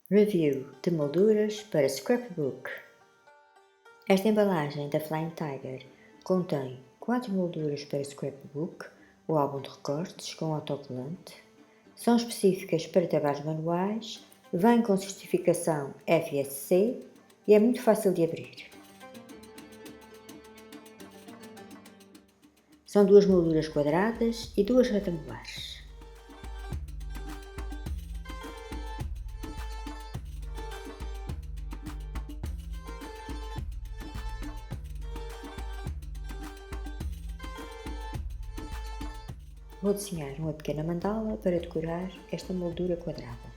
Review de molduras para scrapbook. Esta embalagem da Flying Tiger contém 4 molduras para scrapbook, o álbum de recortes com autocolante. São específicas para trabalhos manuais, vem com certificação FSC e é muito fácil de abrir. São 2 molduras quadradas e 2 retangulares. Vou desenhar uma pequena mandala para decorar esta moldura quadrada.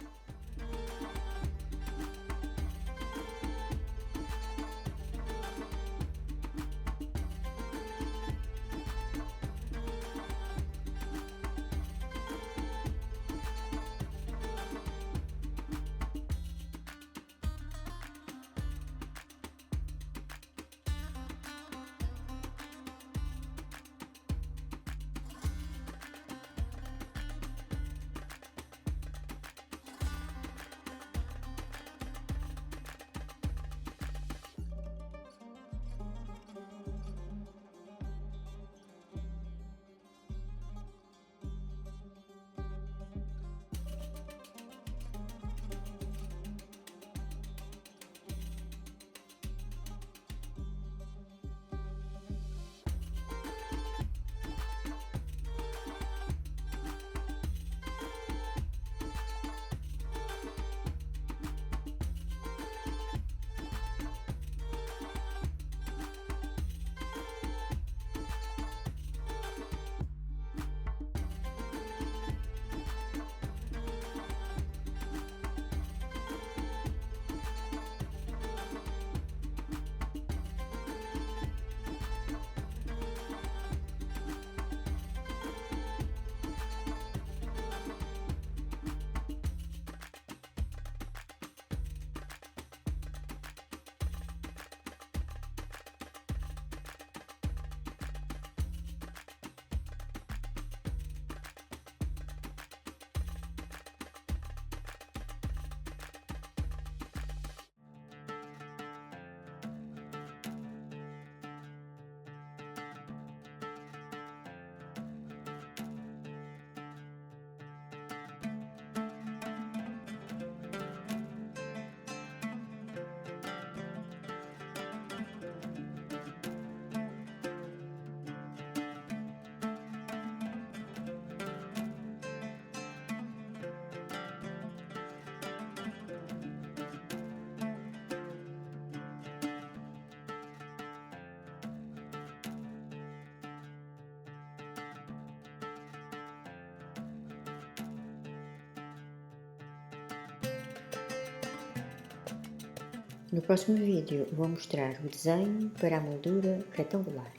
No próximo vídeo vou mostrar o desenho para a moldura retangular.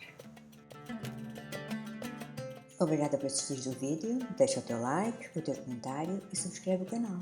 Obrigada por assistir o vídeo, deixa o teu like, o teu comentário e subscreve o canal.